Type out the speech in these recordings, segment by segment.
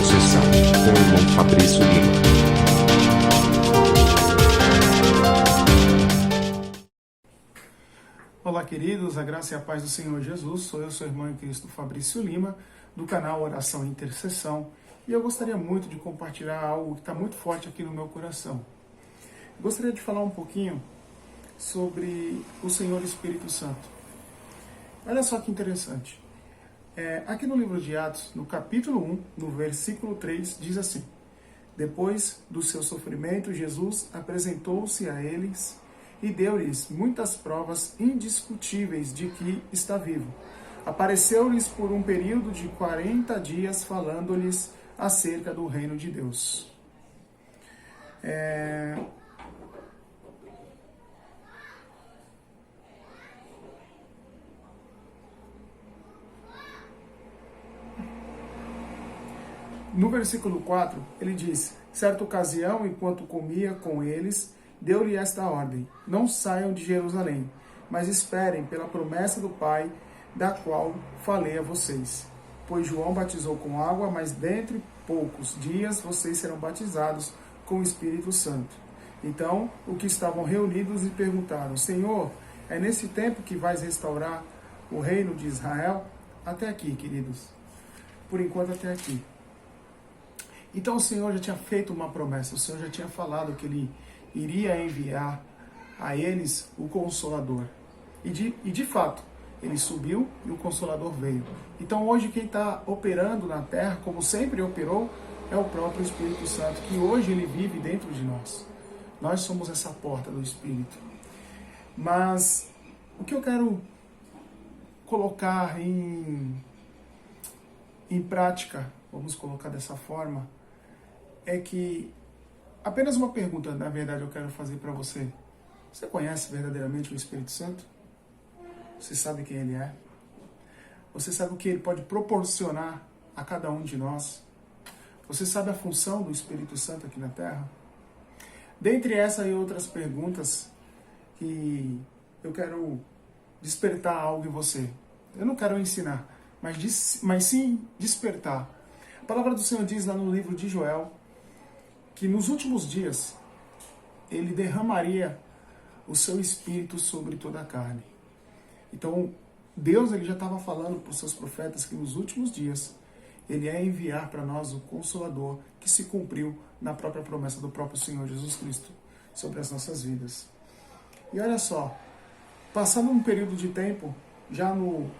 Intercessão, com o irmão Fabrício Lima. Olá, queridos, a graça e a paz do Senhor Jesus. Sou eu, seu irmão em Cristo, Fabrício Lima, do canal Oração e Intercessão, e eu gostaria muito de compartilhar algo que está muito forte aqui no meu coração. Gostaria de falar um pouquinho sobre o Senhor Espírito Santo. Olha só que interessante. Aqui no livro de Atos, no capítulo 1, no versículo 3, diz assim: Depois do seu sofrimento, Jesus apresentou-se a eles e deu-lhes muitas provas indiscutíveis de que está vivo. Apareceu-lhes por um período de 40 dias, falando-lhes acerca do reino de Deus. No versículo 4, ele diz: Certa ocasião, enquanto comia com eles, deu-lhe esta ordem: Não saiam de Jerusalém, mas esperem pela promessa do Pai, da qual falei a vocês. Pois João batizou com água, mas dentro de poucos dias vocês serão batizados com o Espírito Santo. Então, os que estavam reunidos lhe perguntaram: Senhor, é nesse tempo que vais restaurar o reino de Israel? Até aqui, queridos. Por enquanto, até aqui. Então o Senhor já tinha feito uma promessa, o Senhor já tinha falado que Ele iria enviar a eles o Consolador. E de fato, Ele subiu e o Consolador veio. Então hoje quem está operando na terra, como sempre operou, é o próprio Espírito Santo, que hoje Ele vive dentro de nós. Nós somos essa porta do Espírito. Mas o que eu quero colocar em prática, vamos colocar dessa forma, é que apenas uma pergunta, na verdade, eu quero fazer para você. Você conhece verdadeiramente o Espírito Santo? Você sabe quem ele é? Você sabe o que ele pode proporcionar a cada um de nós? Você sabe a função do Espírito Santo aqui na Terra? Dentre essa e outras perguntas, que eu quero despertar algo em você. Eu não quero ensinar, mas sim despertar. A palavra do Senhor diz lá no livro de Joel que nos últimos dias Ele derramaria o seu Espírito sobre toda a carne. Então, Deus ele já estava falando para os seus profetas que nos últimos dias Ele ia enviar para nós o Consolador, que se cumpriu na própria promessa do próprio Senhor Jesus Cristo sobre as nossas vidas. E olha só, passando um período de tempo, já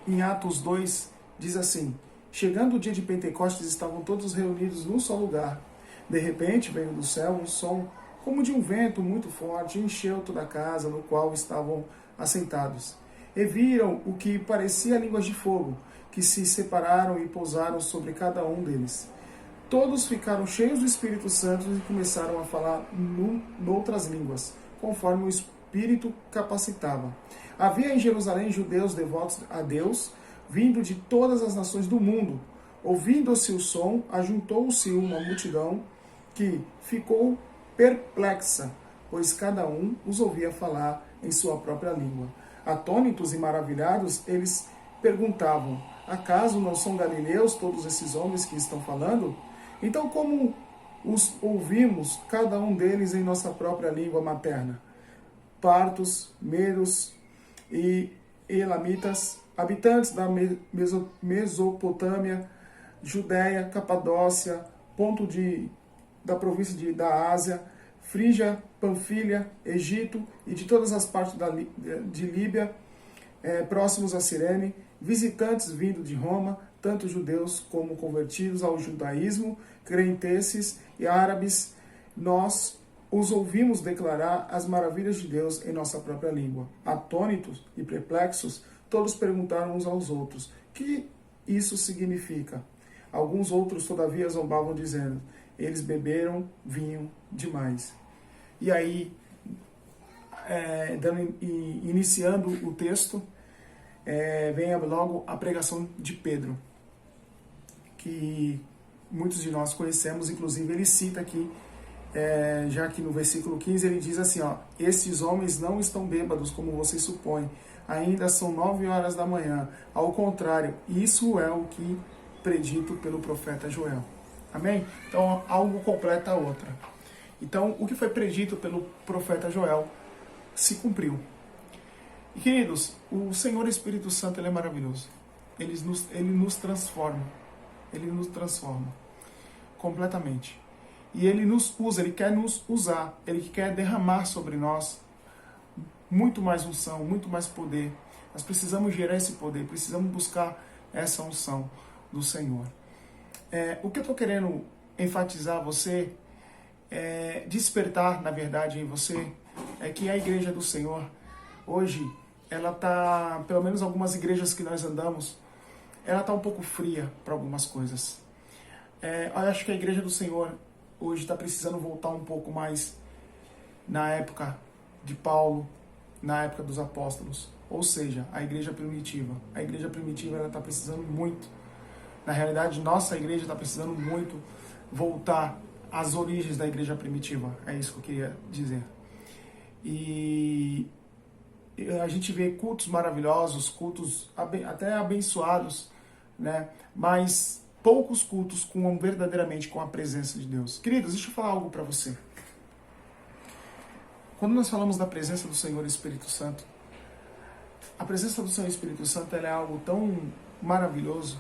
em Atos 2, diz assim: Chegando o dia de Pentecostes, estavam todos reunidos num só lugar. De repente, veio do céu um som, como de um vento muito forte, e encheu toda a casa no qual estavam assentados. E viram o que parecia línguas de fogo, que se separaram e pousaram sobre cada um deles. Todos ficaram cheios do Espírito Santo e começaram a falar noutras línguas, conforme o Espírito capacitava. Havia em Jerusalém judeus devotos a Deus, vindo de todas as nações do mundo. Ouvindo-se o som, ajuntou-se uma multidão que ficou perplexa, pois cada um os ouvia falar em sua própria língua. Atônitos e maravilhados, eles perguntavam: Acaso não são galileus todos esses homens que estão falando? Então como os ouvimos, cada um deles em nossa própria língua materna? Partos, medos e elamitas, habitantes da Mesopotâmia, Judéia, Capadócia, da província da Ásia, Frígia, Panfilha, Egito e de todas as partes de Líbia, próximos a Cirene, visitantes vindos de Roma, tanto judeus como convertidos ao judaísmo, crenteces e árabes, nós os ouvimos declarar as maravilhas de Deus em nossa própria língua. Atônitos e perplexos, todos perguntaram uns aos outros: o que isso significa? Alguns outros, todavia, zombavam, dizendo: eles beberam vinho demais. E aí, iniciando o texto, vem logo a pregação de Pedro, que muitos de nós conhecemos, inclusive ele cita aqui, já que no versículo 15 ele diz assim: esses homens não estão bêbados como vocês supõem, ainda são 9 horas da manhã. Ao contrário, isso é o que predito pelo profeta Joel. Amém? Então, algo completa a outra. Então, o que foi predito pelo profeta Joel se cumpriu. E, queridos, o Senhor Espírito Santo, ele é maravilhoso. Ele nos transforma. Ele nos transforma completamente. E ele nos usa, ele quer nos usar, ele quer derramar sobre nós muito mais unção, muito mais poder. Nós precisamos gerar esse poder, precisamos buscar essa unção do Senhor. O que eu estou querendo enfatizar a você, despertar, na verdade, em você, é que a igreja do Senhor, hoje, ela está, pelo menos algumas igrejas que nós andamos, ela está um pouco fria para algumas coisas. Eu acho que a igreja do Senhor hoje está precisando voltar um pouco mais na época de Paulo, na época dos apóstolos, ou seja, a igreja primitiva. A igreja primitiva ela está precisando muito. Na realidade, nossa igreja está precisando muito voltar às origens da igreja primitiva. É isso que eu queria dizer. E a gente vê cultos maravilhosos, cultos até abençoados, né? Mas poucos cultos verdadeiramente com a presença de Deus. Queridos, deixa eu falar algo para você. Quando nós falamos da presença do Senhor Espírito Santo, a presença do Senhor Espírito Santo ela é algo tão maravilhoso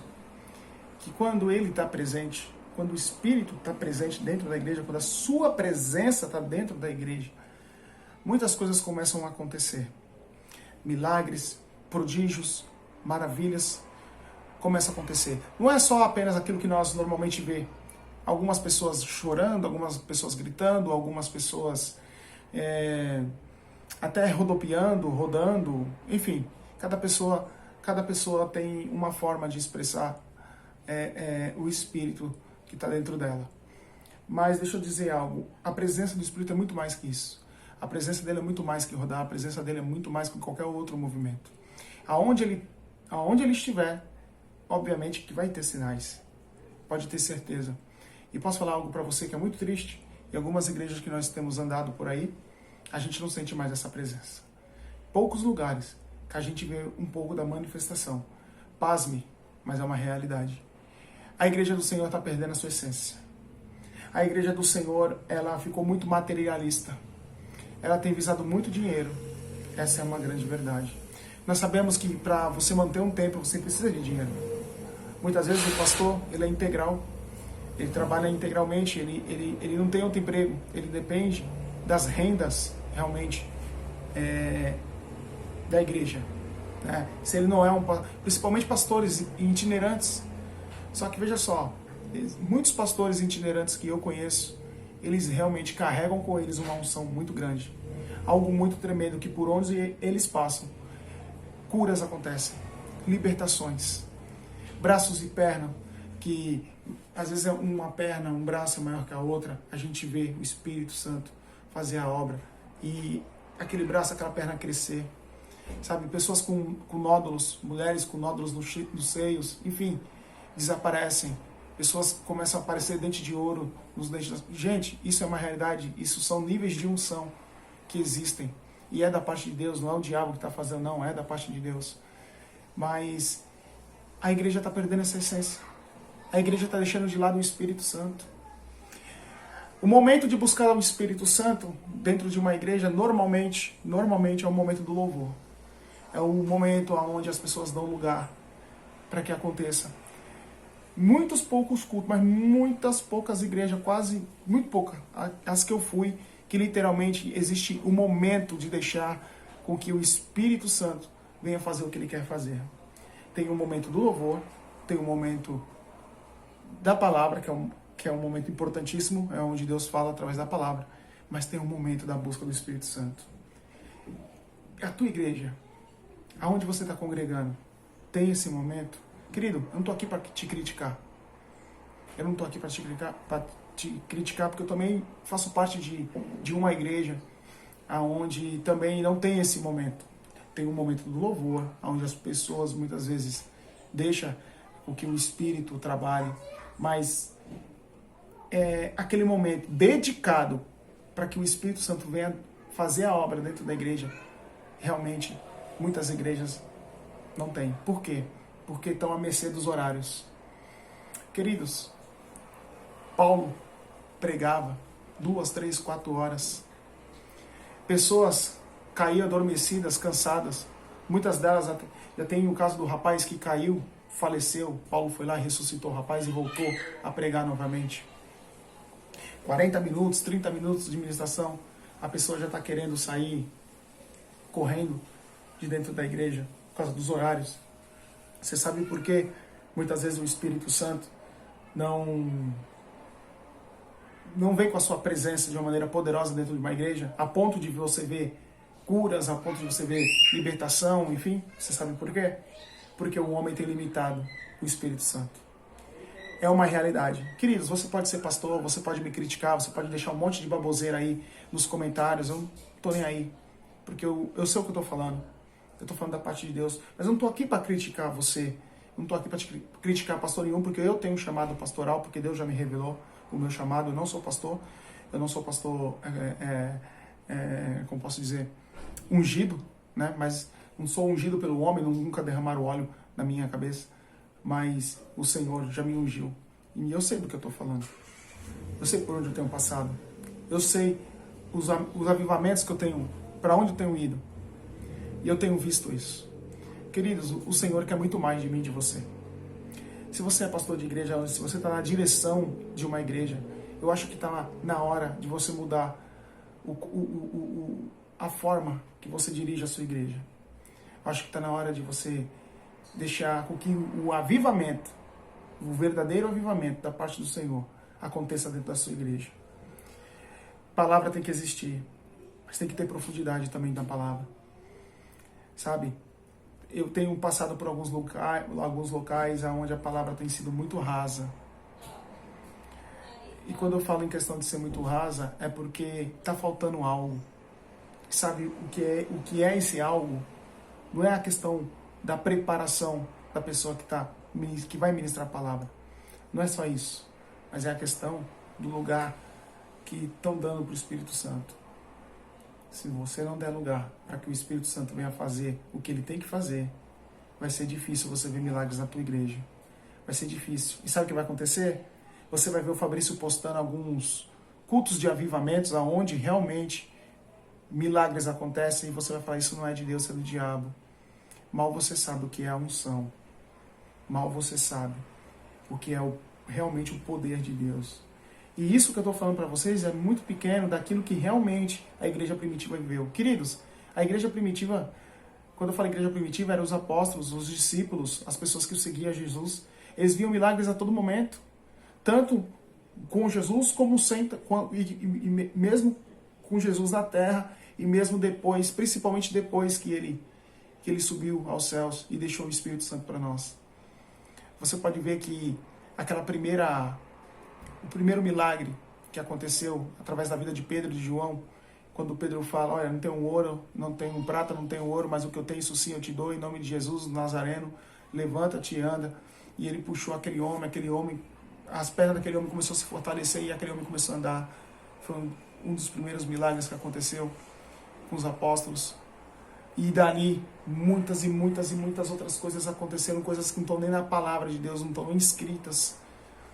que quando Ele está presente, quando o Espírito está presente dentro da igreja, quando a sua presença está dentro da igreja, muitas coisas começam a acontecer. Milagres, prodígios, maravilhas começam a acontecer. Não é só apenas aquilo que nós normalmente vê. Algumas pessoas chorando, algumas pessoas gritando, algumas pessoas até rodopiando, rodando, enfim. Cada pessoa tem uma forma de expressar o Espírito que está dentro dela. Mas deixa eu dizer algo, a presença do Espírito é muito mais que isso. A presença dele é muito mais que rodar, a presença dele é muito mais que qualquer outro movimento. Aonde ele estiver, obviamente que vai ter sinais. Pode ter certeza. E posso falar algo para você que é muito triste. Em algumas igrejas que nós temos andado por aí, a gente não sente mais essa presença. Poucos lugares que a gente vê um pouco da manifestação. Pasme, mas é uma realidade. A igreja do Senhor está perdendo a sua essência. A igreja do Senhor, ela ficou muito materialista. Ela tem visado muito dinheiro. Essa é uma grande verdade. Nós sabemos que para você manter um templo, você precisa de dinheiro. Muitas vezes o pastor, ele é integral. Ele trabalha integralmente, ele não tem outro emprego. Ele depende das rendas, realmente, da igreja. Né? Se ele não é principalmente pastores itinerantes. Só que veja só, muitos pastores itinerantes que eu conheço, eles realmente carregam com eles uma unção muito grande. Algo muito tremendo, que por onde eles passam, curas acontecem, libertações, braços e perna, que às vezes é uma perna, um braço é maior que a outra, a gente vê o Espírito Santo fazer a obra e aquele braço, aquela perna crescer, sabe? Pessoas com nódulos, mulheres com nódulos nos seios, enfim, desaparecem. Pessoas começam a aparecer dente de ouro nos dentes. Gente, isso é uma realidade, isso são níveis de unção que existem. E é da parte de Deus, não é o diabo que está fazendo, não, é da parte de Deus. Mas a igreja está perdendo essa essência. A igreja está deixando de lado o Espírito Santo. O momento de buscar o Espírito Santo dentro de uma igreja, normalmente é o momento do louvor. É o momento onde as pessoas dão lugar para que aconteça. Muitos poucos cultos, mas muitas poucas igrejas, quase, muito poucas, as que eu fui, que literalmente existe o momento de deixar com que o Espírito Santo venha fazer o que ele quer fazer. Tem um momento do louvor, tem um momento da palavra, que é um momento importantíssimo, é onde Deus fala através da palavra, mas tem um momento da busca do Espírito Santo. A tua igreja, aonde você está congregando, tem esse momento? Querido, eu não estou aqui para te criticar. Eu não estou aqui para te criticar, porque eu também faço parte de uma igreja onde também não tem esse momento. Tem um momento do louvor, onde as pessoas muitas vezes deixam com que o Espírito trabalhe, mas é aquele momento dedicado para que o Espírito Santo venha fazer a obra dentro da igreja. Realmente, muitas igrejas não têm. Por quê? Porque estão à mercê dos horários. Queridos, Paulo pregava 2, 3, 4 horas. Pessoas caíam adormecidas, cansadas. Muitas delas, já tem o caso do rapaz que caiu, faleceu. Paulo foi lá, ressuscitou o rapaz e voltou a pregar novamente. 40 minutos, 30 minutos de ministração, a pessoa já está querendo sair correndo de dentro da igreja, por causa dos horários. Você sabe por quê? Muitas vezes o Espírito Santo não vem com a sua presença de uma maneira poderosa dentro de uma igreja, a ponto de você ver curas, a ponto de você ver libertação, enfim. Você sabe por quê? Porque o homem tem limitado o Espírito Santo. É uma realidade. Queridos, você pode ser pastor, você pode me criticar, você pode deixar um monte de baboseira aí nos comentários, eu não tô nem aí, porque eu sei o que eu tô falando. Eu tô falando da parte de Deus, mas eu não tô aqui para criticar você, eu não tô aqui para criticar pastor nenhum, porque eu tenho um chamado pastoral, porque Deus já me revelou o meu chamado. Eu não sou pastor, como posso dizer, ungido, né? Mas não sou ungido pelo homem, nunca derramaram óleo na minha cabeça, mas o Senhor já me ungiu, e eu sei do que eu estou falando, eu sei por onde eu tenho passado, eu sei os avivamentos que eu tenho, para onde eu tenho ido, e eu tenho visto isso. Queridos, o Senhor quer muito mais de mim e de você. Se você é pastor de igreja, se você está na direção de uma igreja, eu acho que está na hora de você mudar a forma que você dirige a sua igreja. Eu acho que está na hora de você deixar com que o avivamento, o verdadeiro avivamento da parte do Senhor, aconteça dentro da sua igreja. Palavra tem que existir, mas tem que ter profundidade também na palavra. Sabe? Eu tenho passado por alguns locais onde a palavra tem sido muito rasa. E quando eu falo em questão de ser muito rasa, é porque está faltando algo. Sabe o que é esse algo? Não é a questão da preparação da pessoa que vai ministrar a palavra. Não é só isso. Mas é a questão do lugar que estão dando para o Espírito Santo. Se você não der lugar para que o Espírito Santo venha fazer o que ele tem que fazer, vai ser difícil você ver milagres na tua igreja. Vai ser difícil. E sabe o que vai acontecer? Você vai ver o Fabrício postando alguns cultos de avivamentos aonde realmente milagres acontecem e você vai falar, isso não é de Deus, é do diabo. Mal você sabe o que é a unção. Mal você sabe o que é realmente o poder de Deus. E isso que eu estou falando para vocês é muito pequeno daquilo que realmente a igreja primitiva viveu. Queridos, a igreja primitiva, quando eu falo igreja primitiva, eram os apóstolos, os discípulos, as pessoas que seguiam Jesus. Eles viam milagres a todo momento. Tanto com Jesus, como sem, e mesmo com Jesus na terra, e mesmo depois, principalmente depois que ele subiu aos céus e deixou o Espírito Santo para nós. Você pode ver que o primeiro milagre que aconteceu através da vida de Pedro e de João, quando Pedro fala, olha, não tenho ouro, não tenho prata, não tenho ouro, mas o que eu tenho, isso sim eu te dou, em nome de Jesus, Nazareno, levanta-te e anda. E ele puxou aquele homem, as pernas daquele homem começou a se fortalecer e aquele homem começou a andar. Foi um dos primeiros milagres que aconteceu com os apóstolos. E dali, muitas e muitas e muitas outras coisas aconteceram, coisas que não estão nem na palavra de Deus, não estão nem escritas.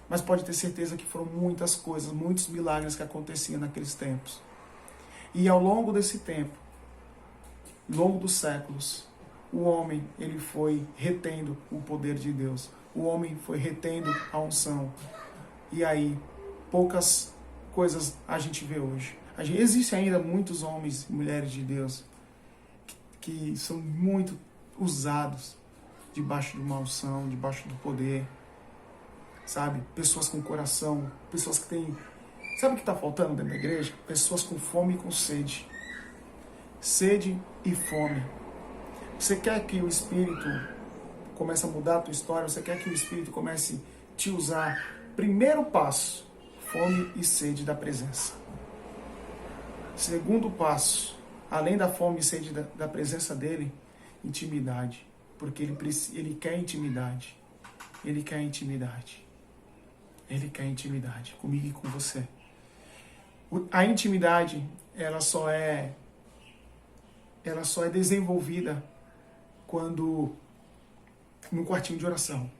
Mas pode ter certeza que foram muitas coisas, muitos milagres que aconteciam naqueles tempos. E ao longo desse tempo, ao longo dos séculos, o homem ele foi retendo o poder de Deus. O homem foi retendo a unção. E aí, poucas coisas a gente vê hoje. Existem ainda muitos homens e mulheres de Deus que são muito usados debaixo de uma unção, debaixo do poder. Sabe? Pessoas com coração, pessoas que têm... Sabe o que está faltando dentro da igreja? Pessoas com fome e com sede. Sede e fome. Você quer que o Espírito comece a mudar a tua história? Você quer que o Espírito comece a te usar? Primeiro passo, fome e sede da presença. Segundo passo, além da fome e sede da presença dele, intimidade. Porque ele quer intimidade. Ele quer intimidade. Ele quer intimidade comigo e com você. A intimidade, ela só é desenvolvida quando no quartinho de oração.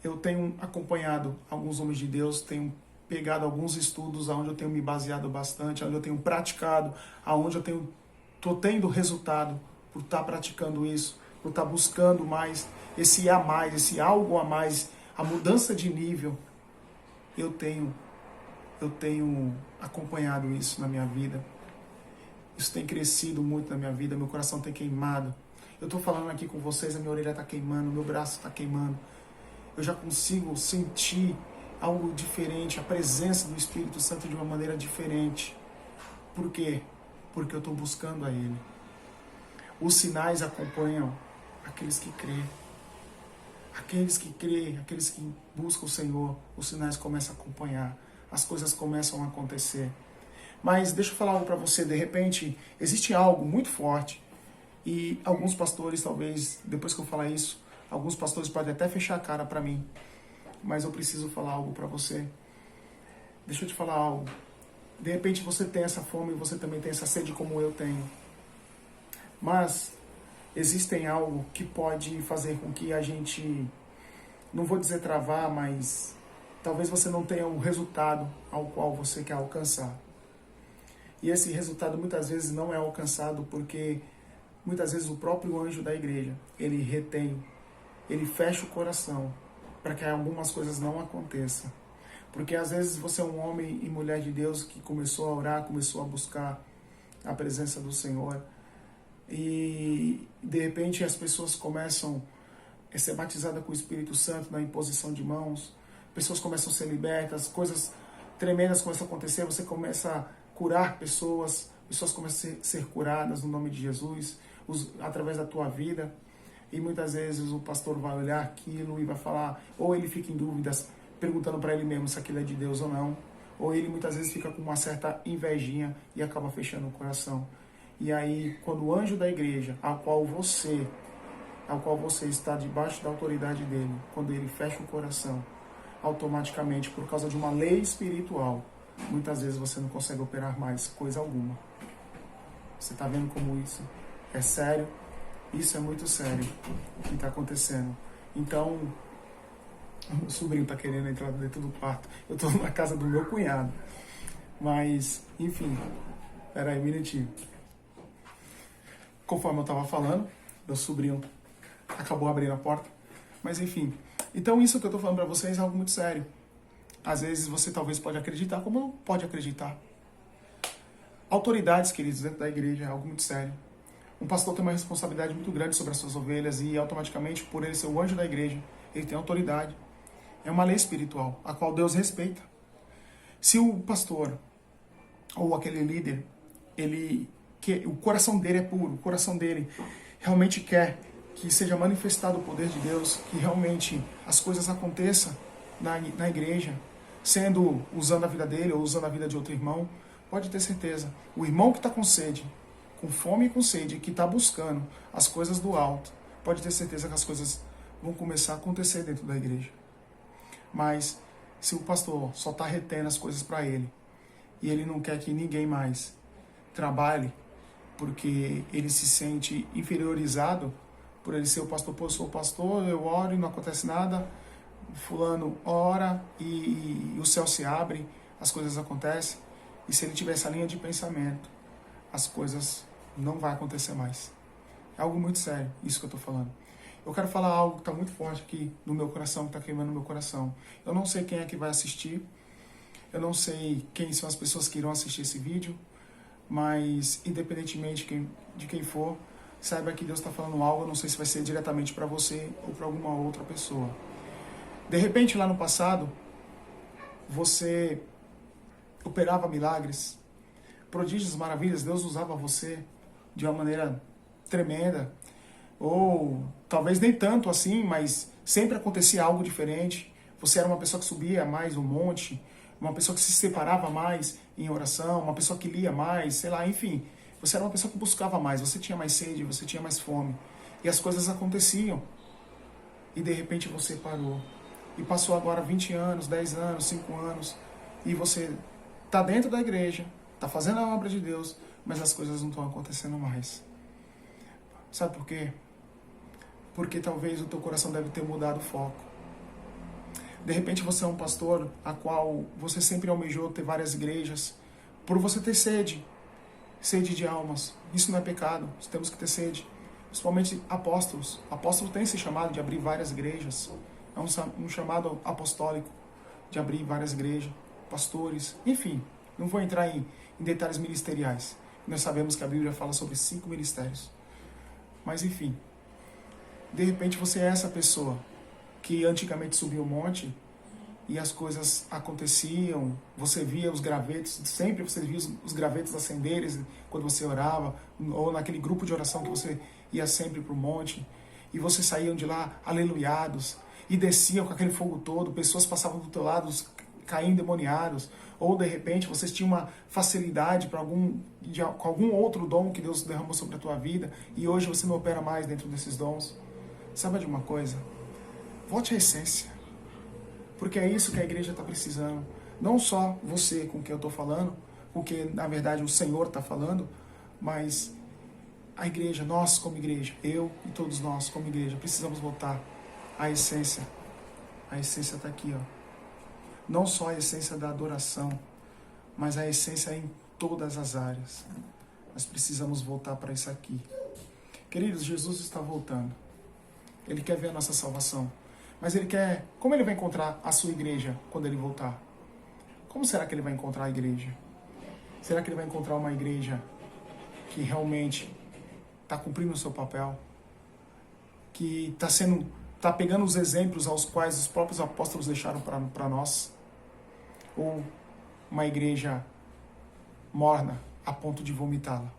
eu tenho acompanhado alguns homens de Deus, tenho pegado alguns estudos onde eu tenho me baseado bastante, onde eu tenho praticado, aonde eu estou tendo resultado por estar praticando isso, por estar buscando mais, esse a mais, esse algo a mais, a mudança de nível. Eu tenho acompanhado isso na minha vida. Isso tem crescido muito na minha vida, meu coração tem queimado. Eu estou falando aqui com vocês, a minha orelha está queimando, meu braço está queimando. Eu já consigo sentir algo diferente, a presença do Espírito Santo de uma maneira diferente. Por quê? Porque eu estou buscando a Ele. Os sinais acompanham aqueles que creem. Aqueles que creem, aqueles que buscam o Senhor, os sinais começam a acompanhar. As coisas começam a acontecer. Mas deixa eu falar algo para você, de repente, existe algo muito forte. E alguns pastores, talvez, depois que eu falar isso, alguns pastores podem até fechar a cara para mim. Mas eu preciso falar algo para você. Deixa eu te falar algo. De repente você tem essa fome e você também tem essa sede como eu tenho. Mas existem algo que pode fazer com que a gente, não vou dizer travar, mas talvez você não tenha o resultado ao qual você quer alcançar. E esse resultado muitas vezes não é alcançado porque muitas vezes o próprio anjo da igreja, ele retém, ele fecha o coração para que algumas coisas não aconteçam. Porque às vezes você é um homem e mulher de Deus que começou a orar, começou a buscar a presença do Senhor. E de repente as pessoas começam a ser batizadas com o Espírito Santo na imposição de mãos. Pessoas começam a ser libertas, coisas tremendas começam a acontecer. Você começa a curar pessoas começam a ser curadas no nome de Jesus, através da tua vida. E muitas vezes o pastor vai olhar aquilo e vai falar, ou ele fica em dúvidas, perguntando para ele mesmo se aquilo é de Deus ou não, ou ele muitas vezes fica com uma certa invejinha e acaba fechando o coração. E aí, quando o anjo da igreja, ao qual você está debaixo da autoridade dele, quando ele fecha o coração, automaticamente, por causa de uma lei espiritual, muitas vezes você não consegue operar mais coisa alguma. Você está vendo como isso é sério? Isso é muito sério o que está acontecendo. Então, o meu sobrinho está querendo entrar dentro do quarto. Eu estou na casa do meu cunhado. Mas, enfim, peraí um minutinho. Conforme eu estava falando, meu sobrinho acabou abrindo a porta. Mas, enfim. Então, isso que eu estou falando para vocês é algo muito sério. Às vezes você talvez pode acreditar, como não pode acreditar. Autoridades, queridos, dentro da igreja é algo muito sério. Um pastor tem uma responsabilidade muito grande sobre as suas ovelhas e automaticamente, por ele ser o anjo da igreja, ele tem autoridade. É uma lei espiritual, a qual Deus respeita. Se o pastor ou aquele líder, o coração dele é puro, o coração dele realmente quer que seja manifestado o poder de Deus, que realmente as coisas aconteçam na igreja, usando a vida dele ou usando a vida de outro irmão, pode ter certeza, o irmão que está com sede, com fome e com sede, que está buscando as coisas do alto, pode ter certeza que as coisas vão começar a acontecer dentro da igreja. Mas se o pastor só está retendo as coisas para ele, e ele não quer que ninguém mais trabalhe, porque ele se sente inferiorizado por ele ser o pastor. Pô, eu sou o pastor, eu oro e não acontece nada, fulano ora e o céu se abre, as coisas acontecem. E se ele tiver essa linha de pensamento, as coisas não vão acontecer mais. É algo muito sério, isso que eu estou falando. Eu quero falar algo que está muito forte aqui no meu coração, que está queimando no meu coração. Eu não sei quem é que vai assistir, eu não sei quem são as pessoas que irão assistir esse vídeo, mas independentemente de quem for, saiba que Deus está falando algo, eu não sei se vai ser diretamente para você ou para alguma outra pessoa. De repente, lá no passado, você operava milagres, prodígios, maravilhas, Deus usava você de uma maneira tremenda, ou talvez nem tanto assim, mas sempre acontecia algo diferente. Você era uma pessoa que subia mais um monte, uma pessoa que se separava mais em oração, uma pessoa que lia mais, sei lá, enfim. Você era uma pessoa que buscava mais, você tinha mais sede, você tinha mais fome. E as coisas aconteciam. E de repente você parou. E passou agora 20 anos, 10 anos, 5 anos, e você está dentro da igreja, está fazendo a obra de Deus, mas as coisas não estão acontecendo mais. Sabe por quê? Porque talvez o teu coração deve ter mudado o foco. De repente você é um pastor a qual você sempre almejou ter várias igrejas, por você ter sede de almas. Isso não é pecado, nós temos que ter sede. Principalmente apóstolos. Apóstolo tem esse chamado de abrir várias igrejas. É um chamado apostólico de abrir várias igrejas, pastores, enfim. Não vou entrar em detalhes ministeriais. Nós sabemos que a Bíblia fala sobre 5 ministérios. Mas enfim, de repente você é essa pessoa que antigamente subia o monte e as coisas aconteciam, você via os gravetos, sempre você via os gravetos acenderem quando você orava, ou naquele grupo de oração que você ia sempre para o monte, e você saíam de lá aleluiados, e desciam com aquele fogo todo, pessoas passavam do teu lado, caíam endemoniados, ou de repente vocês tinham uma facilidade com algum outro dom que Deus derramou sobre a tua vida, e hoje você não opera mais dentro desses dons. Sabe de uma coisa? Volte à essência. Porque é isso que a igreja está precisando. Não só você com quem eu estou falando, com quem na verdade o Senhor está falando, mas a igreja, nós como igreja, eu e todos nós como igreja, precisamos voltar à essência. A essência está aqui, ó. Não só a essência da adoração, mas a essência em todas as áreas. Nós precisamos voltar para isso aqui. Queridos, Jesus está voltando. Ele quer ver a nossa salvação. Mas ele quer... Como ele vai encontrar a sua igreja quando ele voltar? Como será que ele vai encontrar a igreja? Será que ele vai encontrar uma igreja que realmente está cumprindo o seu papel? Que está pegando os exemplos aos quais os próprios apóstolos deixaram para nós? Ou uma igreja morna a ponto de vomitá-la?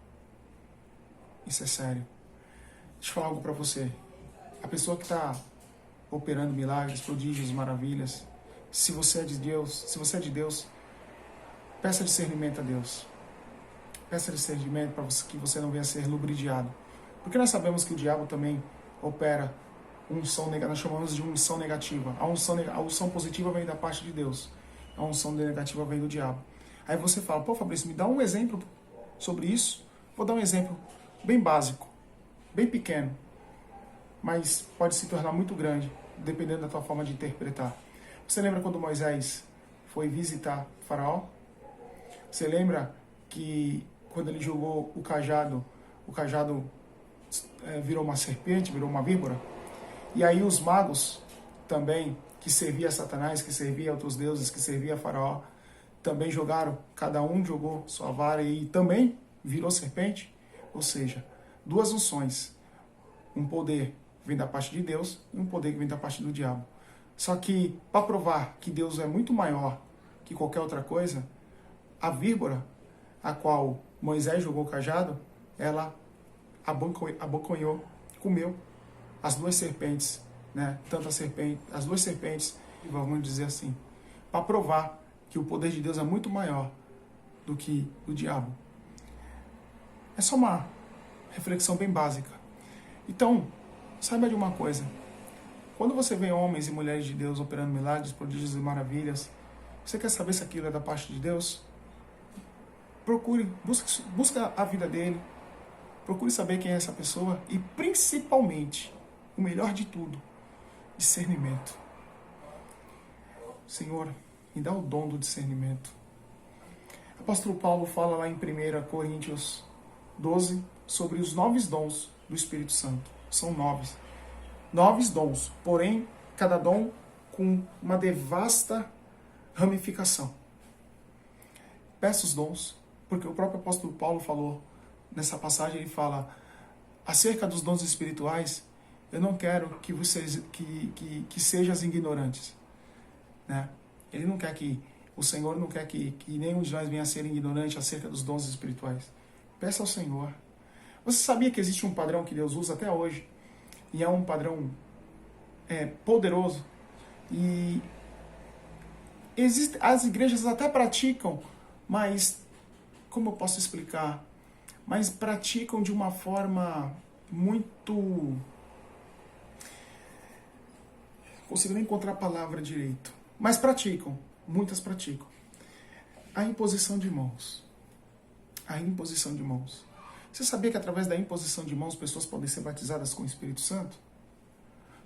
Isso é sério. Deixa eu falar algo para você. A pessoa que está operando milagres, prodígios, maravilhas, se você é de Deus, peça discernimento a Deus. Peça discernimento para que você não venha a ser lubridiado. Porque nós sabemos que o diabo também opera unção negativa, nós chamamos de unção negativa. A unção positiva vem da parte de Deus. A unção negativa vem do diabo. Aí você fala, pô Fabrício, me dá um exemplo sobre isso. Vou dar um exemplo bem básico, bem pequeno, mas pode se tornar muito grande, dependendo da tua forma de interpretar. Você lembra quando Moisés foi visitar Faraó? Você lembra que quando ele jogou o cajado virou uma serpente, virou uma víbora? E aí os magos também, que servia a Satanás, que servia a outros deuses, que servia a Faraó, também jogaram, cada um jogou sua vara e também virou serpente. Ou seja, duas unções, um poder vem da parte de Deus e um poder que vem da parte do diabo. Só que, para provar que Deus é muito maior que qualquer outra coisa, a víbora, a qual Moisés jogou o cajado, ela abocanhou, comeu as duas serpentes, né? As duas serpentes, vamos dizer assim, para provar que o poder de Deus é muito maior do que o diabo. É só uma reflexão bem básica. Então, saiba de uma coisa. Quando você vê homens e mulheres de Deus operando milagres, prodígios e maravilhas, você quer saber se aquilo é da parte de Deus? Procure, busca a vida dele, procure saber quem é essa pessoa e, principalmente, o melhor de tudo, discernimento. Senhor, me dá o dom do discernimento. O apóstolo Paulo fala lá em 1 Coríntios 12 sobre os 9 dons do Espírito Santo. São 9 dons, porém, cada dom com uma devasta ramificação. Peça os dons, porque o próprio apóstolo Paulo falou nessa passagem, ele fala acerca dos dons espirituais, eu não quero que vocês que sejas ignorantes, né? Ele não quer que, o Senhor não quer que nenhum de nós venha a ser ignorante acerca dos dons espirituais. Peça ao Senhor. Você sabia que existe um padrão que Deus usa até hoje? E é um padrão poderoso. E as igrejas até praticam, mas, como eu posso explicar? Mas praticam de uma forma muito... Não consigo nem encontrar a palavra direito. Mas praticam, muitas praticam. A imposição de mãos. A imposição de mãos. Você sabia que através da imposição de mãos pessoas podem ser batizadas com o Espírito Santo?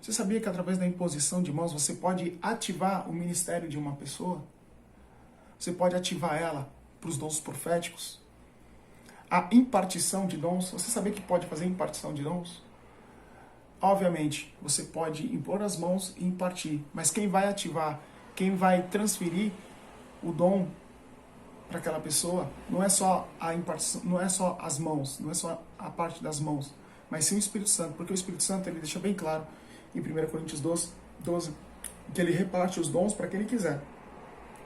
Você sabia que através da imposição de mãos você pode ativar o ministério de uma pessoa? Você pode ativar ela para os dons proféticos? A impartição de dons, você sabia que pode fazer impartição de dons? Obviamente, você pode impor as mãos e impartir, mas quem vai ativar, quem vai transferir o dom para aquela pessoa, não é só a impartição, não é só as mãos, não é só a parte das mãos, mas sim o Espírito Santo, porque o Espírito Santo ele deixa bem claro em 1 Coríntios 12, que ele reparte os dons para quem ele quiser,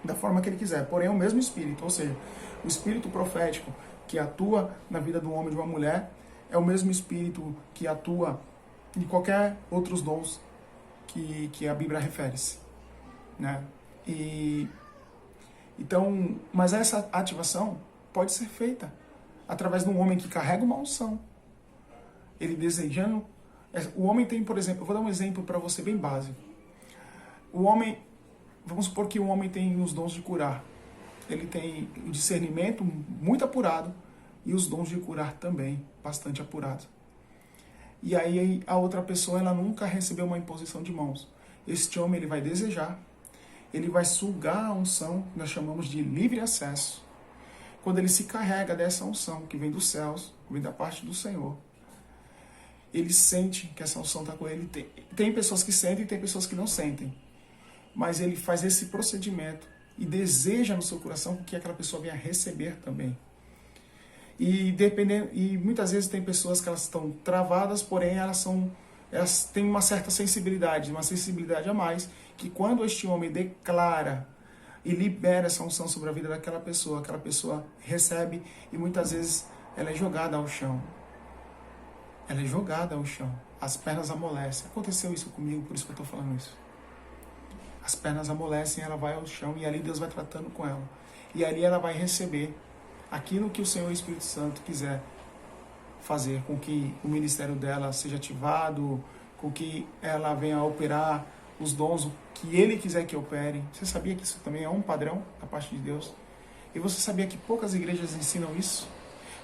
da forma que ele quiser, porém é o mesmo Espírito, ou seja, o Espírito profético que atua na vida do homem e de uma mulher é o mesmo Espírito que atua em qualquer outros dons que a Bíblia refere-se, né? Então, mas essa ativação pode ser feita através de um homem que carrega uma unção. Ele desejando... O homem tem, por exemplo... Eu vou dar um exemplo para você bem básico. O homem... Vamos supor que o homem tem os dons de curar. Ele tem o discernimento muito apurado e os dons de curar também bastante apurados. E aí a outra pessoa ela nunca recebeu uma imposição de mãos. Este homem ele vai desejar, ele vai sugar a unção, que nós chamamos de livre acesso. Quando ele se carrega dessa unção que vem dos céus, que vem da parte do Senhor, ele sente que essa unção está com ele. Tem pessoas que sentem e tem pessoas que não sentem. Mas ele faz esse procedimento e deseja no seu coração que aquela pessoa venha receber também. E muitas vezes tem pessoas que elas estão travadas, porém elas têm uma certa sensibilidade a mais, que quando este homem declara e libera essa unção sobre a vida daquela pessoa, aquela pessoa recebe e muitas vezes ela é jogada ao chão. Ela é jogada ao chão. As pernas amolecem. Aconteceu isso comigo, por isso que eu estou falando isso. As pernas amolecem, ela vai ao chão e ali Deus vai tratando com ela. E ali ela vai receber aquilo que o Senhor Espírito Santo quiser fazer com que o ministério dela seja ativado, com que ela venha a operar os dons que Ele quiser que opere. Você sabia que isso também é um padrão da parte de Deus? E você sabia que poucas igrejas ensinam isso?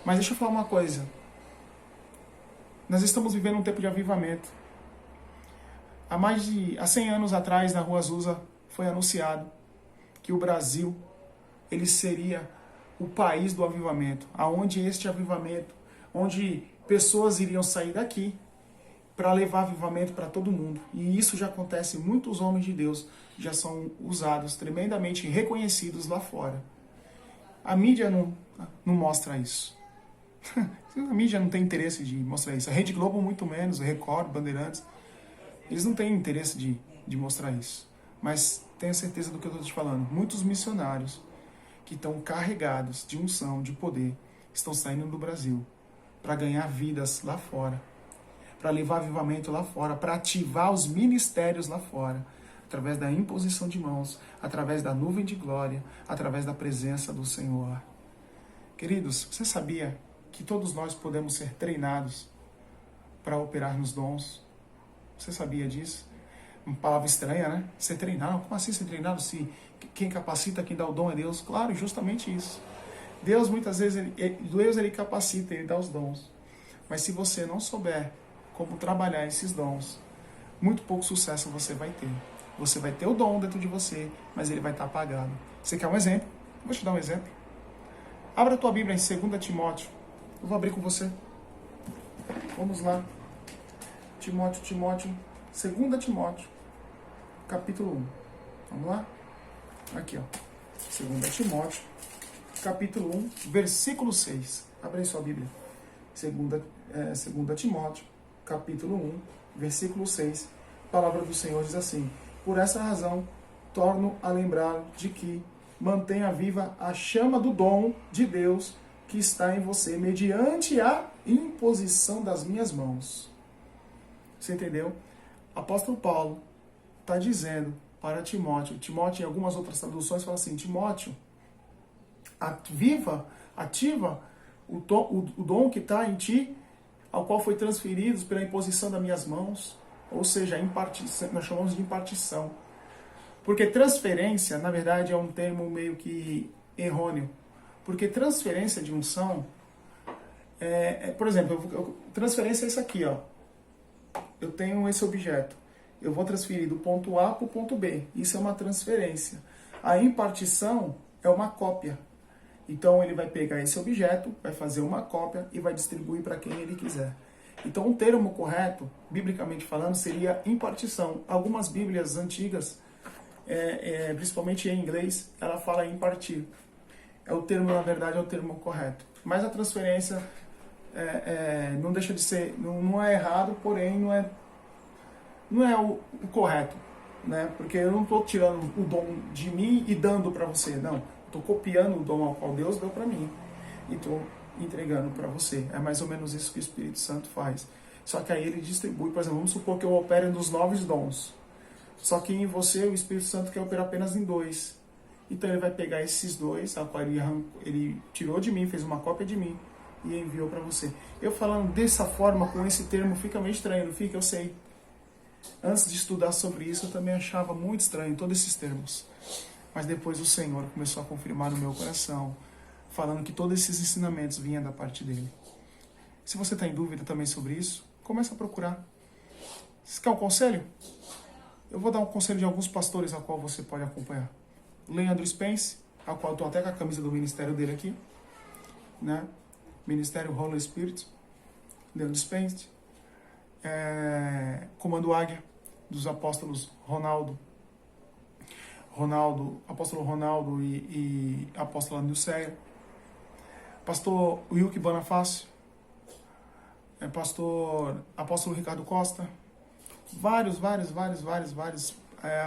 Mas deixa eu falar uma coisa. Nós estamos vivendo um tempo de avivamento. Há 100 anos atrás, na Rua Azusa, foi anunciado que o Brasil ele seria o país do avivamento, aonde este avivamento, onde pessoas iriam sair daqui para levar avivamento para todo mundo. E isso já acontece, muitos homens de Deus já são usados, tremendamente reconhecidos lá fora. A mídia não mostra isso. A mídia não tem interesse de mostrar isso. A Rede Globo muito menos, a Record, Bandeirantes, eles não têm interesse de mostrar isso. Mas tenho certeza do que eu estou te falando. Muitos missionários que estão carregados de unção, de poder, estão saindo do Brasil para ganhar vidas lá fora, para levar avivamento lá fora, para ativar os ministérios lá fora, através da imposição de mãos, através da nuvem de glória, através da presença do Senhor. Queridos, você sabia que todos nós podemos ser treinados para operar nos dons? Você sabia disso? Uma palavra estranha, né? Ser treinado. Como assim ser treinado se quem capacita, quem dá o dom é Deus? Claro, justamente isso. Deus muitas vezes, ele capacita, ele dá os dons. Mas se você não souber como trabalhar esses dons, muito pouco sucesso você vai ter. Você vai ter o dom dentro de você, mas ele vai estar apagado. Você quer um exemplo? Vou te dar um exemplo. Abra a tua Bíblia em 2 Timóteo. Eu vou abrir com você. Vamos lá. Timóteo, 2 Timóteo, capítulo 1. Vamos lá? Aqui, ó. 2 Timóteo, capítulo 1, versículo 6. Abre aí sua Bíblia. 2 Timóteo, capítulo 1, versículo 6. A palavra do Senhor diz assim: por essa razão, torno a lembrar de que mantenha viva a chama do dom de Deus que está em você, mediante a imposição das minhas mãos. Você entendeu? Apóstolo Paulo está dizendo para Timóteo, em algumas outras traduções fala assim: Timóteo, ativa o dom que está em ti, ao qual foi transferido pela imposição das minhas mãos, ou seja, nós chamamos de impartição. Porque transferência, na verdade, é um termo meio que errôneo. Porque transferência de unção, por exemplo, transferência é isso aqui, ó. Eu tenho esse objeto. Eu vou transferir do ponto A para o ponto B. Isso é uma transferência. A impartição é uma cópia. Então ele vai pegar esse objeto, vai fazer uma cópia e vai distribuir para quem ele quiser. Então o termo correto, biblicamente falando, seria impartição. Algumas bíblias antigas, principalmente em inglês, ela fala impartir. O termo, na verdade, é o termo correto. Mas a transferência não deixa de ser, não é errado, porém não é o correto, né? Porque eu não estou tirando o dom de mim e dando para você, não. Estou copiando o dom ao qual Deus deu para mim e estou entregando para você. É mais ou menos isso que o Espírito Santo faz. Só que aí ele distribui, por exemplo, vamos supor que eu opere nos 9 dons. Só que em você o Espírito Santo quer operar apenas em 2. Então ele vai pegar esses 2, a qual ele tirou de mim, fez uma cópia de mim e enviou para você. Eu falando dessa forma, com esse termo, fica meio estranho, não fica? Eu sei. Antes de estudar sobre isso, eu também achava muito estranho todos esses termos. Mas depois o Senhor começou a confirmar no meu coração, falando que todos esses ensinamentos vinham da parte dele. Se você está em dúvida também sobre isso, comece a procurar. Você quer um conselho? Eu vou dar um conselho de alguns pastores a qual você pode acompanhar. Leandro Spence, a qual eu estou até com a camisa do ministério dele aqui, né? Ministério Holy Spirit, Leandro Spence. Comando Águia, dos apóstolos apóstolo Ronaldo e apóstola Nilceia. Pastor Wilke Bonifácio, apóstolo Ricardo Costa, vários,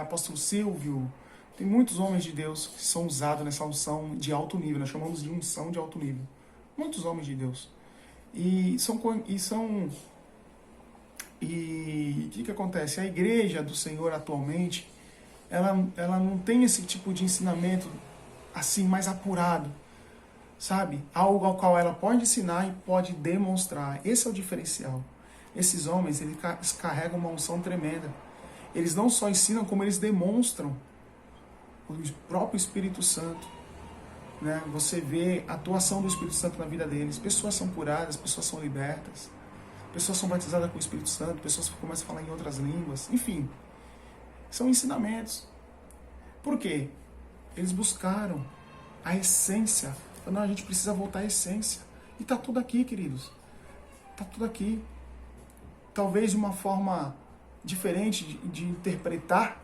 apóstolo Silvio. Tem muitos homens de Deus que são usados nessa unção de alto nível, nós chamamos de unção de alto nível. Muitos homens de Deus. E o que acontece? A igreja do Senhor atualmente, ela não tem esse tipo de ensinamento assim mais apurado, sabe? Algo ao qual ela pode ensinar e pode demonstrar. Esse é o diferencial. Esses homens, eles carregam uma unção tremenda. Eles não só ensinam, como eles demonstram o próprio Espírito Santo, né? Você vê a atuação do Espírito Santo na vida deles. Pessoas são curadas, pessoas são libertas, pessoas são batizadas com o Espírito Santo, pessoas começam a falar em outras línguas, enfim. São ensinamentos. Por quê? Eles buscaram a essência. Não, a gente precisa voltar à essência. E está tudo aqui, queridos. Está tudo aqui. Talvez de uma forma diferente de interpretar,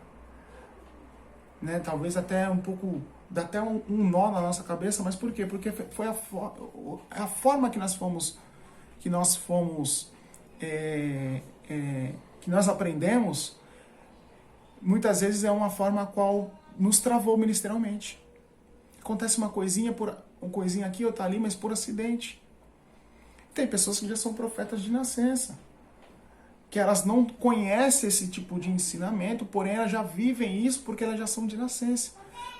né? Talvez até um pouco, dá até um nó na nossa cabeça, mas por quê? Porque foi a forma que nós aprendemos, muitas vezes é uma forma a qual nos travou ministerialmente. Acontece uma coisinha aqui, outra ali, mas por acidente. Tem pessoas que já são profetas de nascença, que elas não conhecem esse tipo de ensinamento, porém elas já vivem isso porque elas já são de nascença.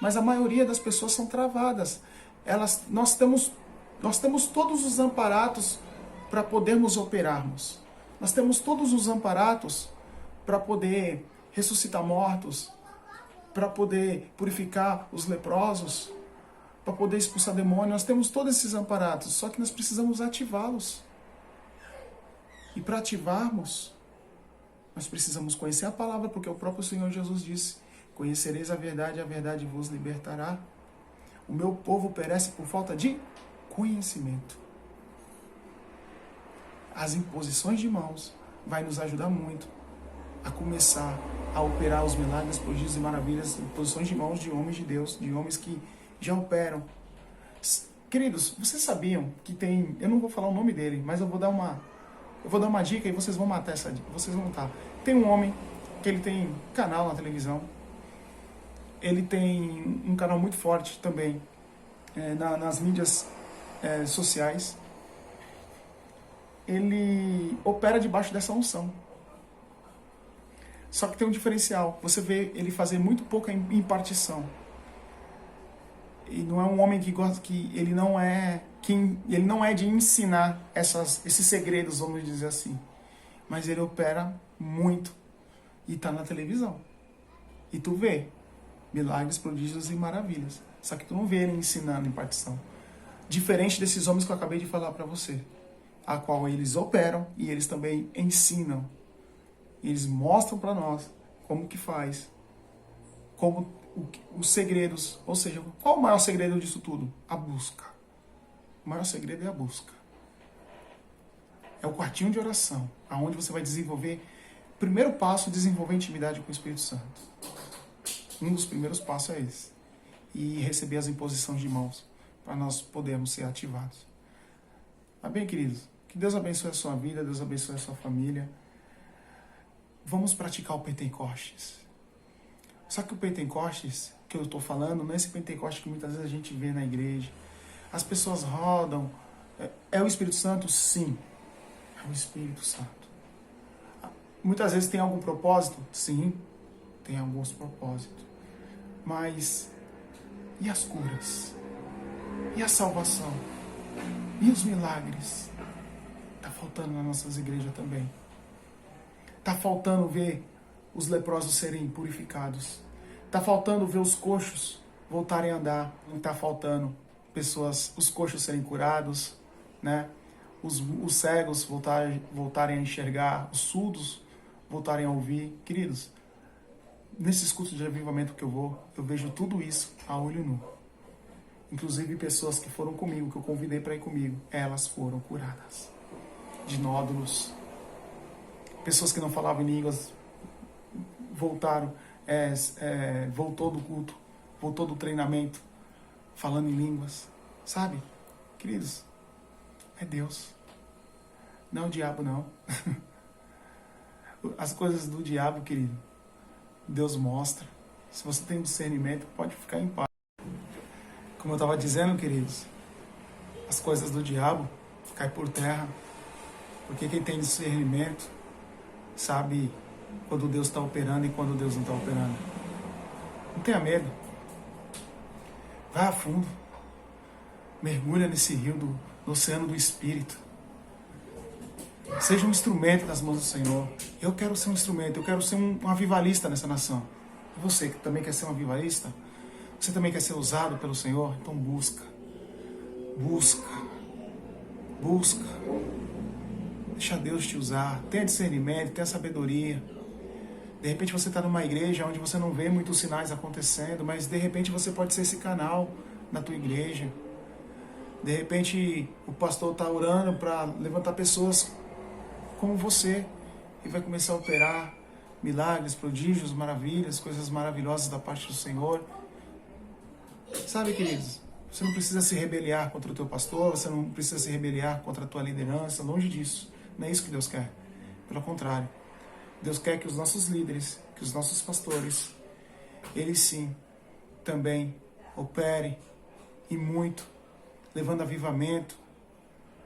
Mas a maioria das pessoas são travadas. Nós temos todos os amparatos para podermos operarmos. Nós temos todos os amparatos para poder ressuscitar mortos, para poder purificar os leprosos, para poder expulsar demônios. Nós temos todos esses amparatos, só que nós precisamos ativá-los. E para ativarmos, nós precisamos conhecer a palavra, porque o próprio Senhor Jesus disse: conhecereis a verdade vos libertará. O meu povo perece por falta de conhecimento. As imposições de mãos vai nos ajudar muito a começar a operar os milagres, prodígios e maravilhas, imposições de mãos de homens de Deus, de homens que já operam. Queridos, vocês sabiam que tem, eu não vou falar o nome dele, mas eu vou dar uma dica e vocês vão matar essa dica, vocês vão matar. Tem um homem que ele tem canal na televisão, ele tem um canal muito forte também nas mídias sociais. Ele opera debaixo dessa unção. Só que tem um diferencial. Você vê ele fazer muito pouca impartição. E não é um homem que gosta, ele não é de ensinar esses segredos, vamos dizer assim. Mas ele opera muito e está na televisão. E tu vê milagres, prodígios e maravilhas. Só que tu não vê ele ensinando impartição. Diferente desses homens que eu acabei de falar para você, a qual eles operam e eles também ensinam. Eles mostram para nós como que faz, como os segredos, ou seja, qual o maior segredo disso tudo? A busca. O maior segredo é a busca. É o quartinho de oração, aonde você vai desenvolver, primeiro passo, desenvolver intimidade com o Espírito Santo. Um dos primeiros passos é esse. E receber as imposições de mãos, para nós podermos ser ativados. Tá bem, queridos? Que Deus abençoe a sua vida, Deus abençoe a sua família. Vamos praticar o Pentecostes. Só que o Pentecostes que eu estou falando não é esse Pentecostes que muitas vezes a gente vê na igreja. As pessoas rodam. É o Espírito Santo? Sim. É o Espírito Santo. Muitas vezes tem algum propósito? Sim. Tem alguns propósitos. Mas e as curas? E a salvação? E os milagres? Está faltando nas nossas igrejas também. Está faltando ver os leprosos serem purificados. Está faltando ver os coxos voltarem a andar. Não está faltando os coxos serem curados, né? Os cegos voltarem a enxergar, os surdos voltarem a ouvir. Queridos, nesses cultos de avivamento que eu vejo tudo isso a olho nu. Inclusive pessoas que foram comigo, que eu convidei para ir comigo, elas foram curadas de nódulos. Pessoas que não falavam em línguas voltou do culto, voltou do treinamento, falando em línguas, sabe? Queridos, é Deus, não é o diabo não. As coisas do diabo, querido, Deus mostra. Se você tem discernimento, pode ficar em paz. Como eu estava dizendo, queridos, as coisas do diabo caem por terra, porque quem tem discernimento sabe quando Deus está operando e quando Deus não está operando. Não tenha medo. Vai a fundo. Mergulha nesse rio no oceano do Espírito. Seja um instrumento das mãos do Senhor. Eu quero ser um instrumento, eu quero ser um avivalista nessa nação. E você que também quer ser um avivalista? Você também quer ser usado pelo Senhor? Então busca. Busca. Busca. Deixa Deus te usar. Tenha discernimento, tenha sabedoria. De repente você está numa igreja onde você não vê muitos sinais acontecendo, mas de repente você pode ser esse canal na tua igreja. De repente o pastor está orando para levantar pessoas como você e vai começar a operar milagres, prodígios, maravilhas, coisas maravilhosas da parte do Senhor. Sabe, queridos, você não precisa se rebeliar contra o teu pastor, você não precisa se rebeliar contra a tua liderança, longe disso. Não é isso que Deus quer. Pelo contrário, Deus quer que os nossos líderes, que os nossos pastores, eles sim, também operem e muito, levando avivamento,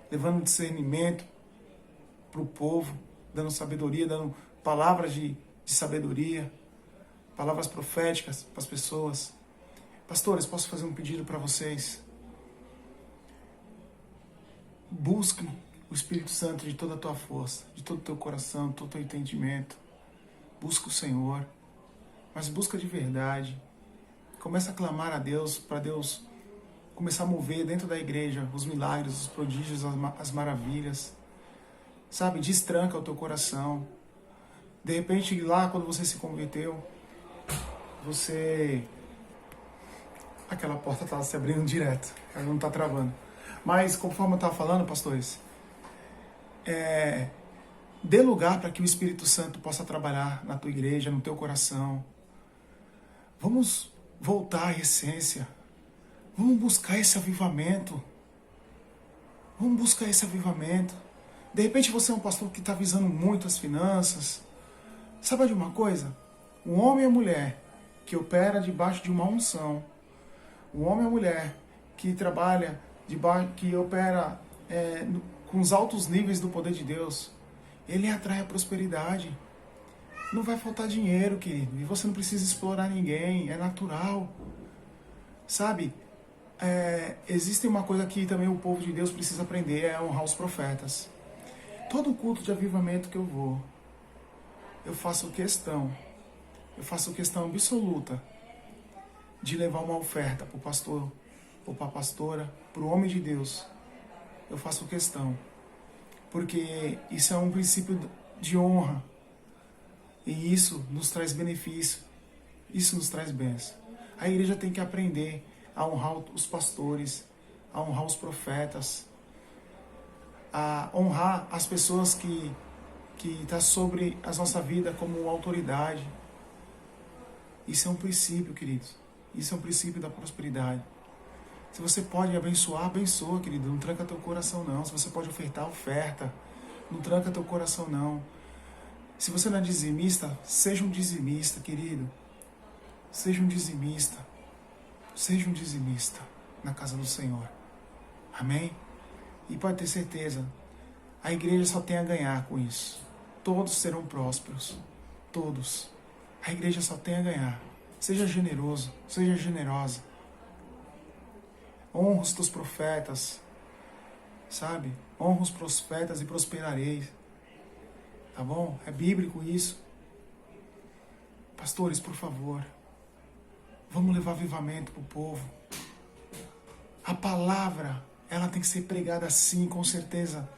levando discernimento para o povo, dando sabedoria, dando palavras de sabedoria, palavras proféticas para as pessoas. Pastores, posso fazer um pedido para vocês? Busque o Espírito Santo de toda a tua força, de todo o teu coração, de todo o teu entendimento. Busca o Senhor, mas busca de verdade. Começa a clamar a Deus, para Deus começar a mover dentro da igreja os milagres, os prodígios, as maravilhas. Sabe, destranca o teu coração. De repente, lá quando você se converteu, aquela porta estava se abrindo direto, ela não está travando. Mas, conforme eu estava falando, pastores, dê lugar para que o Espírito Santo possa trabalhar na tua igreja, no teu coração. Vamos voltar à essência. Vamos buscar esse avivamento. Vamos buscar esse avivamento. De repente você é um pastor que está visando muito as finanças. Sabe de uma coisa? O homem e a mulher que opera debaixo de uma unção, o homem e a mulher que trabalha, que opera com os altos níveis do poder de Deus, ele atrai a prosperidade. Não vai faltar dinheiro, querido. E você não precisa explorar ninguém. É natural. Sabe? Existe uma coisa que também o povo de Deus precisa aprender, é honrar os profetas. Todo culto de avivamento que eu vou, eu faço questão absoluta de levar uma oferta para o pastor, ou para a pastora, para o homem de Deus. Eu faço questão, porque isso é um princípio de honra. E isso nos traz benefício, isso nos traz bênção. A igreja tem que aprender a honrar os pastores, a honrar os profetas, a honrar as pessoas que estão sobre a nossa vida como autoridade. Isso é um princípio, queridos. Isso é um princípio da prosperidade. Se você pode abençoar, abençoa, querido. Não tranca teu coração, não. Se você pode ofertar, oferta. Não tranca teu coração, não. Se você não é dizimista, seja um dizimista, querido. Seja um dizimista. Seja um dizimista na casa do Senhor. Amém? E pode ter certeza, a igreja só tem a ganhar com isso. Todos serão prósperos. Todos. A igreja só tem a ganhar. Seja generoso, seja generosa. Honra os teus profetas, sabe? Honra os profetas e prosperareis. Tá bom? É bíblico isso. Pastores, por favor, vamos levar avivamento pro povo. A palavra, ela tem que ser pregada sim, com certeza.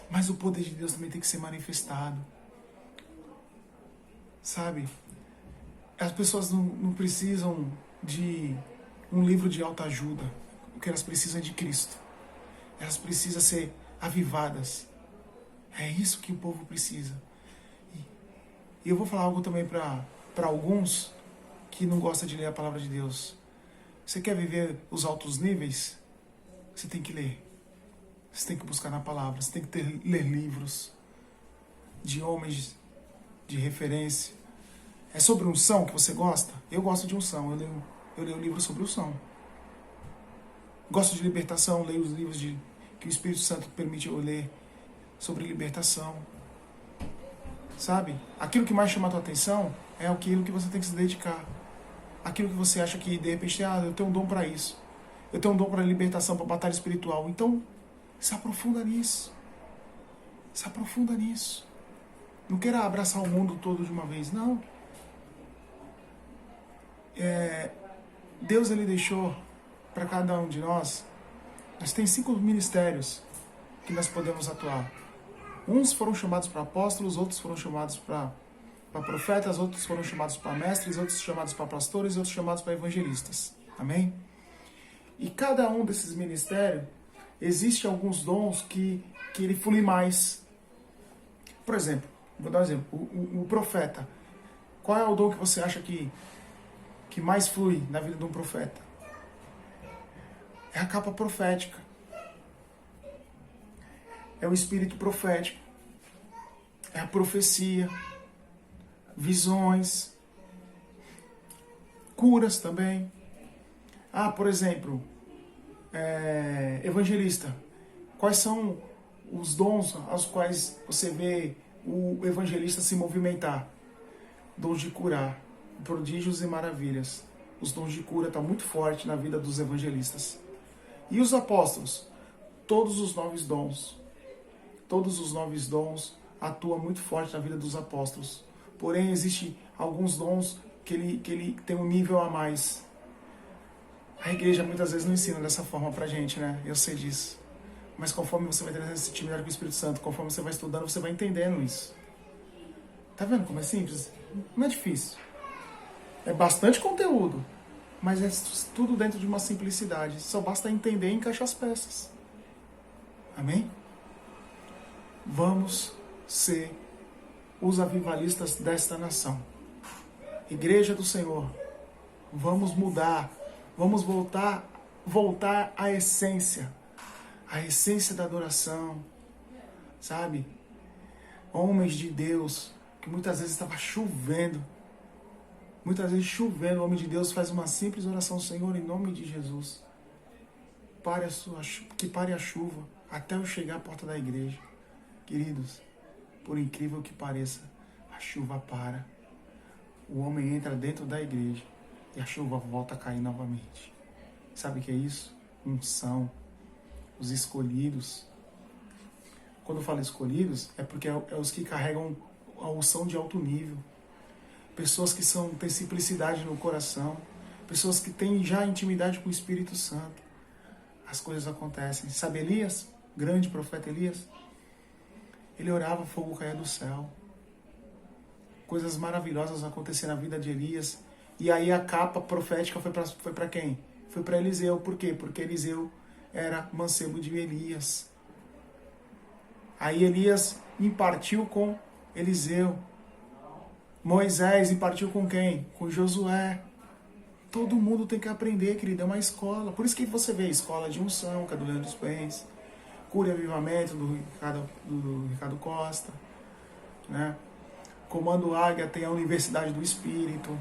Mas o poder de Deus também tem que ser manifestado. Sabe? As pessoas não precisam de um livro de autoajuda. O que elas precisam é de Cristo. Elas precisam ser avivadas. É isso que o povo precisa. E eu vou falar algo também para alguns que não gostam de ler a palavra de Deus. Você quer viver os altos níveis? Você tem que ler. Você tem que buscar na palavra. Você tem que ler livros de homens de referência. É sobre unção que você gosta? Eu gosto de unção. Eu leio livros sobre unção. Gosto de libertação. Leio os livros que o Espírito Santo permite eu ler sobre libertação. Sabe? Aquilo que mais chama a tua atenção é aquilo que você tem que se dedicar. Aquilo que você acha que, de repente, eu tenho um dom para isso. Eu tenho um dom para libertação, para batalha espiritual. Então, se aprofunda nisso. Se aprofunda nisso. Não queira abraçar o mundo todo de uma vez, não. Deus, ele deixou para cada um de nós tem 5 ministérios que nós podemos atuar. Uns foram chamados para apóstolos, outros foram chamados para profetas, outros foram chamados para mestres, outros chamados para pastores, outros chamados para evangelistas. Amém? E cada um desses ministérios, existe alguns dons que ele flui mais. Por exemplo, vou dar um exemplo, o profeta. Qual é o dom que você acha que mais flui na vida de um profeta? É a capa profética. É o espírito profético. É a profecia. Visões. Curas também. Por exemplo, evangelista. Quais são os dons aos quais você vê o evangelista se movimentar? Dons de curar, prodígios e maravilhas. Os dons de cura estão muito fortes na vida dos evangelistas. E os apóstolos? Todos os 9 dons. Todos os 9 dons atuam muito forte na vida dos apóstolos. Porém, existem alguns dons que ele tem um nível a mais. A igreja muitas vezes não ensina dessa forma pra gente, né? Eu sei disso. Mas conforme você vai tendo essa intimidade com o Espírito Santo, conforme você vai estudando, você vai entendendo isso. Tá vendo como é simples? Não é difícil. É bastante conteúdo, mas é tudo dentro de uma simplicidade. Só basta entender e encaixar as peças. Amém? Vamos ser os avivalistas desta nação. Igreja do Senhor, vamos mudar, vamos voltar à essência da adoração, sabe? Homens de Deus, que muitas vezes estava chovendo, o homem de Deus faz uma simples oração: Senhor, em nome de Jesus, que pare a chuva até eu chegar à porta da igreja. Queridos, por incrível que pareça, a chuva para. O homem entra dentro da igreja e a chuva volta a cair novamente. Sabe o que é isso? Unção. Os escolhidos. Quando eu falo escolhidos, é porque é os que carregam a unção de alto nível. Pessoas que têm simplicidade no coração. Pessoas que têm já intimidade com o Espírito Santo. As coisas acontecem. Sabe Elias? Grande profeta Elias? Ele orava, fogo caía do céu. coisas maravilhosas aconteceram na vida de Elias. E aí a capa profética foi para quem? Foi para Eliseu. Por quê? Porque Eliseu era mancebo de Elias. Aí Elias impartiu com Eliseu. Moisés impartiu com quem? Com Josué. Todo mundo tem que aprender, querido, é uma escola. Por isso que você vê a escola de unção, que é do Leandro Spence, Cura e Avivamento, do Ricardo Costa, né? Comando Águia tem a Universidade do Espírito.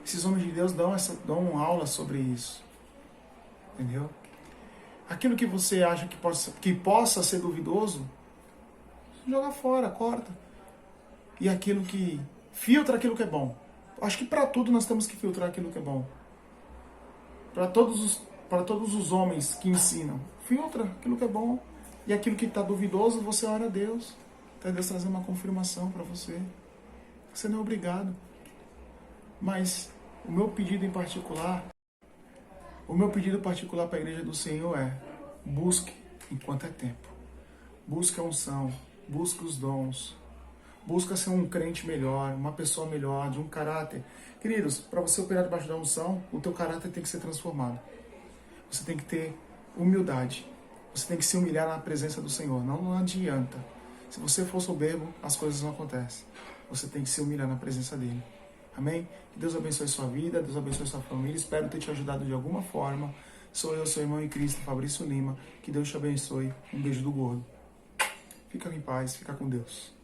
Esses homens de Deus dão aula sobre isso. Entendeu? Aquilo que você acha que possa ser duvidoso, joga fora, corta. E aquilo que... filtra aquilo que é bom. Acho que para tudo nós temos que filtrar aquilo que é bom. Para todos os homens que ensinam, filtra aquilo que é bom. E aquilo que está duvidoso, você ora a Deus. Para Deus trazer uma confirmação para você. Você não é obrigado. Mas o meu pedido particular para a igreja do Senhor é: busque enquanto é tempo. Busque a unção, busque os dons. Busca ser um crente melhor, uma pessoa melhor, de um caráter. Queridos, para você operar debaixo da unção, o teu caráter tem que ser transformado. Você tem que ter humildade. Você tem que se humilhar na presença do Senhor. Não adianta. Se você for soberbo, as coisas não acontecem. Você tem que se humilhar na presença dele. Amém? Que Deus abençoe sua vida, Deus abençoe sua família. Espero ter te ajudado de alguma forma. Sou eu, seu irmão em Cristo, Fabrício Lima. Que Deus te abençoe. Um beijo do gordo. Fica em paz, fica com Deus.